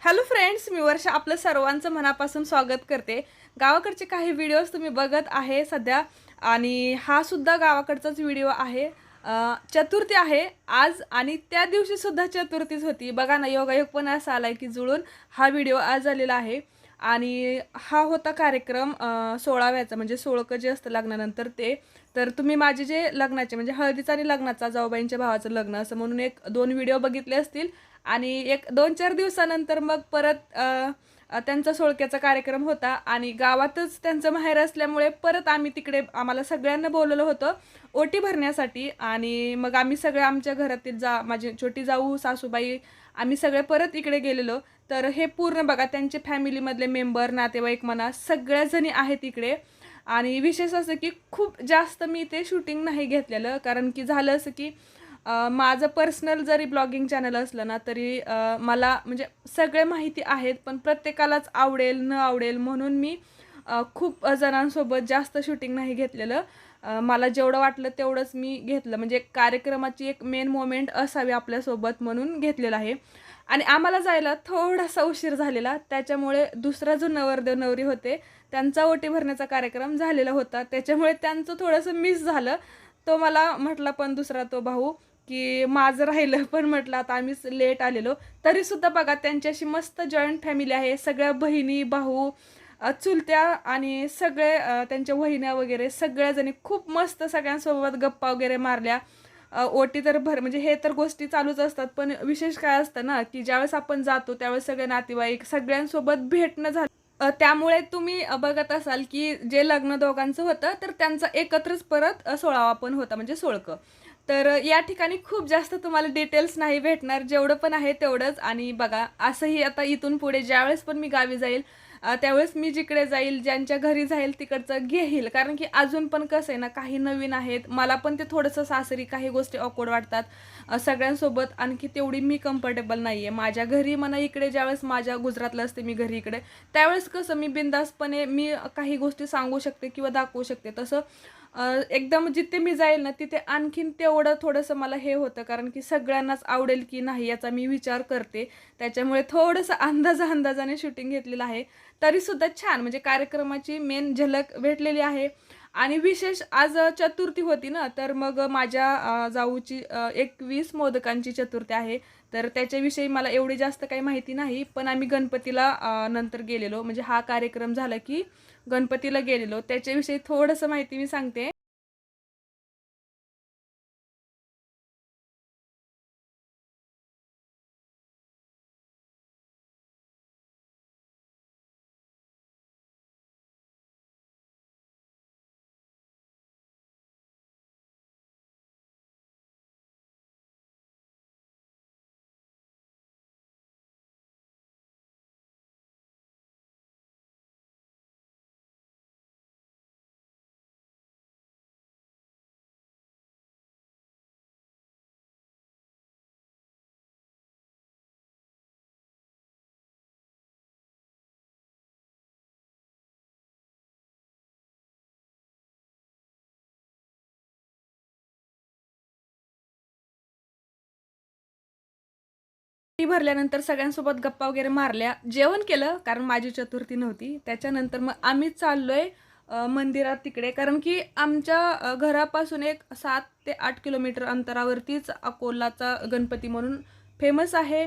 Hello friends, मी वर्षा आपलं सर्वांचं मनापासून स्वागत करते। गावाकडचे काही व्हिडिओज तुम्ही बघत आहे सध्या आणि हा सुद्धा गावाकडचाच व्हिडिओ आहे। चतुर्थी आहे आज आणि त्या दिवशी सुद्धा चतुर्थीच होती। बघा ना, योगायोग पण असा आलाय की जुळून हा व्हिडिओ आज आलेला आहे। आणि हा होता कार्यक्रम 16व्याचा, म्हणजे सोळकं जे असतं लग्नानंतर ते। तर तुम्ही माझे जे लग्नाचे म्हणजे हळदीचा आणि लग्नाचा, जाऊबाईंच्या भावाचं लग्न असं म्हणून एक दोन व्हिडिओ बघितले असतील। आणि एक 2-4 दिवसानंतर मग परत त्यांचा सोळक्याचा कार्यक्रम होता आणि गावातच त्यांचं माहेर असल्यामुळे परत आम्ही तिकडे, आम्हाला सगळ्यांना बोलवलं होतं ओटी भरण्यासाठी। आणि मग आम्ही सगळे आमच्या घरातील माझी छोटी जाऊ, सासूबाई, आम्ही सगळे परत इकडे गेलेलो। तर हे पूर्ण बघा, त्यांचे फॅमिलीमधले मेंबर, नातेवाईक म्हणा, सगळ्याजणी आहेत इकडे। आणि विशेष असं की खूप जास्त मी ते शूटिंग नाही घेतलेलं, कारण की झालं असं की माझं पर्सनल जरी ब्लॉगिंग चॅनल असलं ना तरी मला म्हणजे सगळे माहिती आहेत, पण प्रत्येकालाच आवडेल न आवडेल म्हणून मी खूप जणांसोबत जास्त शूटिंग नाही घेतलेलं। मला जेवढं वाटलं तेवढंच मी घेतलं, म्हणजे कार्यक्रमाची एक मेन मोमेंट असावी आपल्यासोबत म्हणून घेतलेलं आहे। आणि आम्हाला जायला थोडासा उशीर झालेला, त्याच्यामुळे दुसरा जो नवरदेव नवरी होते त्यांचा ओटी भरण्याचा कार्यक्रम झालेला होता, त्याच्यामुळे त्यांचं थोडंसं मिस झालं। तो मला म्हटला, पण दुसरा तो भाऊ, की माझं राहिलं, पण म्हटलं आता आम्हीच लेट आलेलो। तरीसुद्धा बघा, त्यांच्याशी मस्त जॉईंट फॅमिली आहे, सगळ्या बहिणी भाऊ, चुलत्या आणि सगळे त्यांच्या वहिन्या वगैरे सगळ्याजणी खूप मस्त सगळ्यांसोबत गप्पा वगैरे मारल्या। ओटी तर म्हणजे हे तर गोष्टी चालूच असतात, पण विशेष काय असतं ना की ज्यावेळेस आपण जातो त्यावेळेस सगळे नातेवाईक सगळ्यांसोबत भेटणं झालं। त्यामुळे तुम्ही बघत असाल की जे लग्न दोघांचं होतं तर त्यांचा एकत्रच परत 16वा पण होता, म्हणजे सोळकं। तर या ठिकाणी खूप जास्त तुम्हाला डिटेल्स नाही भेटणार, जेवढं पण आहे तेवढंच। आणि बघा, असंही आता इथून पुढे ज्यावेळेस पण मी गावी जाईल त्यावेळेस मी जिकडे जाईल, ज्यांच्या घरी जाईल तिकडचं घेईल, कारण की अजून पण कसं आहे ना, काही नवीन आहेत, मला पण ते थोडंसं सासरी काही गोष्टी ऑकवर्ड वाटतात। सगळ्यांसोबत आणखी तेवढी मी कम्फर्टेबल नाही आहे माझ्या घरी म्हणा। इकडे ज्यावेळेस माझ्या गुजरातला असते मी घरी इकडे, त्यावेळेस कसं मी बिंदासपणे मी काही गोष्टी सांगू शकते किंवा दाखवू शकते, तसं एकदम जिथे मी जाईल ना तिथे आणखीन तेवढं थोडंसं मला हे होतं, कारण की सगळ्यांनाच आवडेल की नाही याचा मी विचार करते। त्याच्यामुळे थोडंसं अंदाजाने शूटिंग घेतलेलं आहे, तरीसुद्धा छान म्हणजे कार्यक्रमाची मेन झलक भेटलेली आहे। आणि विशेष आज चतुर्थी होती ना, तर मग माझ्या जाऊची 21 मोदकांची चतुर्थी आहे। तर त्याच्याविषयी मला एवढी जास्त काही माहिती नाही, पण आम्ही गणपतीला नंतर गेलेलो, म्हणजे हा कार्यक्रम झाला की गणपतीला गेलेलो, त्याच्याविषयी थोडंसं माहिती मी सांगते। ती भरल्यानंतर सगळ्यांसोबत गप्पा वगैरे मारल्या, जेवण केलं, कारण माझी चतुर्थी नव्हती। त्याच्यानंतर मग आम्ही चाललोय मंदिरात तिकडे, कारण की आमच्या घरापासून एक 7 ते 8 किलोमीटर अंतरावरतीच अकोलाचा गणपती म्हणून फेमस आहे।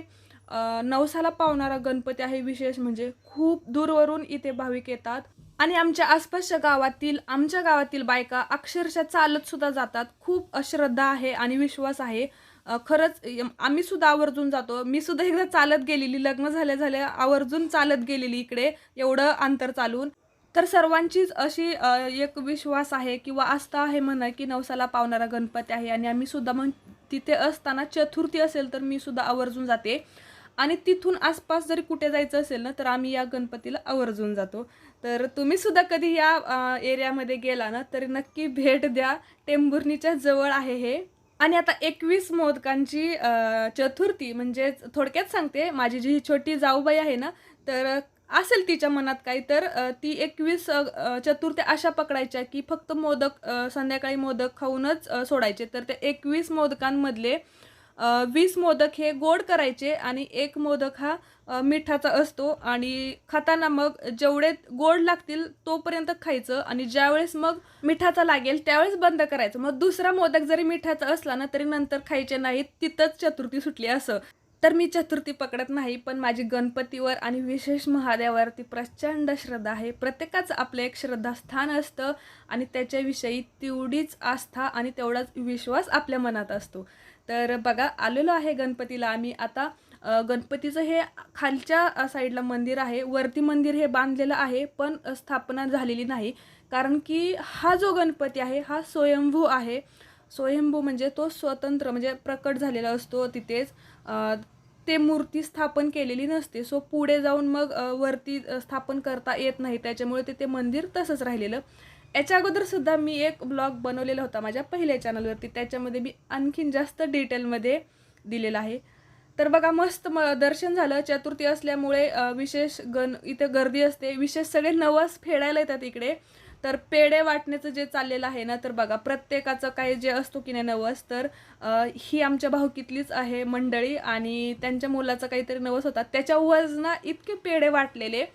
नवसाला पावणारा गणपती आहे। विशेष म्हणजे खूप दूरवरून इथे भाविक येतात आणि आमच्या आसपासच्या गावातील, आमच्या गावातील बायका अक्षरशः चालत सुद्धा जातात। खूप श्रद्धा आहे आणि विश्वास आहे। खरंच आम्ही सुद्धा आवर्जून जातो, मी सुद्धा एकदा चालत गेलेली, लग्न झाल्या झाल्या आवर्जून चालत गेलेली इकडे एवढं अंतर चालून। तर सर्वांचीच अशी एक विश्वास आहे किंवा आस्था आहे म्हणा की नवसाला पावणारा गणपती आहे। आणि आम्ही सुद्धा मग तिथे असताना चतुर्थी असेल तर मी सुद्धा आवर्जून जाते। आणि तिथून आसपास जरी कुठे जायचं असेल ना तर आम्ही या गणपतीला आवर्जून जातो। तर तुम्ही सुद्धा कधी या एरियामध्ये गेला ना तरी नक्की भेट द्या, टेंभुर्णीच्या जवळ आहे हे। आणि आता 21 मोदकांची चतुर्थी, म्हणजे थोडक्यात सांगते, माझी जी छोटी जाऊबाई आहे ना, तर असेल तिच्या मनात काही, तर ती 21 चतुर्थी अशा पकडायच्या की फक्त मोदक संध्याकाळी मोदक खाऊनच सोडायचे। तर ते 21 मोदकांमधले 20 मोदक हे गोड करायचे आणि 1 मोदक हा मिठाचा असतो आणि खाताना मग जेवढे गोड लागतील तोपर्यंत खायचं आणि ज्यावेळेस मग मिठाचा लागेल त्यावेळेस बंद करायचं. मग दुसरा मोदक जरी मिठाचा असला ना तरी नंतर खायचे नाहीत, तिथंच चतुर्थी सुटली असं. तर मी चतुर्थी पकडत नाही, पण माझी गणपतीवर आणि विशेष महादेवावरती प्रचंड श्रद्धा आहे. प्रत्येकाचं आपलं एक श्रद्धास्थान असतं आणि त्याच्याविषयी तेवढीच आस्था आणि तेवढाच विश्वास आपल्या मनात असतो. तर बघा आलेलो आहे गणपतीला आम्ही आता. गणपतीचं हे खालच्या साईडला मंदिर आहे, वरती मंदिर हे बांधलेलं आहे पण स्थापना झालेली नाही. कारण की हा जो गणपती आहे हा स्वयंभू आहे. स्वयंभू म्हणजे तो स्वतंत्र म्हणजे प्रकट झालेला असतो तिथेच. ते मूर्ती स्थापन केलेली नसते. सो पुढे जाऊन मग वरती स्थापन करता येत नाही, त्याच्यामुळे ते मंदिर तसंच राहिलेलं. याच्या अगोदरसुद्धा मी एक ब्लॉग बनवलेला होता माझ्या पहिल्या चॅनलवरती, त्याच्यामध्ये मी आणखीन जास्त डिटेलमध्ये दिलेलं आहे. तर बघा मस्त दर्शन झालं. चतुर्थी असल्यामुळे विशेष इथे गर्दी असते, विशेष सगळे नवस फेडायला येतात इकडे. तर पेढे वाटण्याचं जे चाललेलं आहे ना, तर बघा प्रत्येकाचं काही जे असतो की नाही नवस, तर ही आमच्या भाऊकीतलीच आहे मंडळी आणि त्यांच्या मुलाचा काहीतरी नवस होता, त्याच्या वजना इतके पेढे वाटलेले.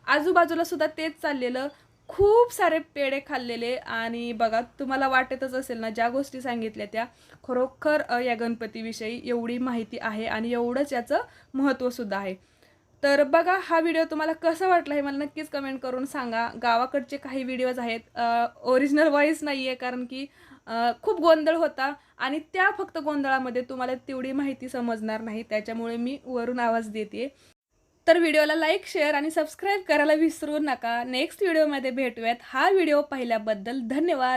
आजूबाजूला सुद्धा तेच चाललेलं, खूप सारे पेढे खाल्लेले. आणि बघा तुम्हाला वाटतच असेल ना, ज्या गोष्टी सांगितल्या त्या खरोखर या गणपतीविषयी एवढी माहिती आहे आणि एवढंच याचं महत्त्वसुद्धा आहे. तर बघा हा व्हिडिओ तुम्हाला कसा वाटला हे मला नक्कीच कमेंट करून सांगा. गावाकडचे काही व्हिडिओज आहेत, ओरिजिनल व्हॉईस नाही आहे कारण की खूप गोंधळ होता आणि त्या फक्त गोंधळामध्ये तुम्हाला तेवढी माहिती समजणार नाही, त्याच्यामुळे मी वरून आवाज देते. तर व्हिडिओला लाईक, शेअर आणि सबस्क्राईब करायला विसरू नका. नेक्स्ट व्हिडिओमध्ये भेटूयात. हा व्हिडिओ पाहिल्याबद्दल धन्यवाद.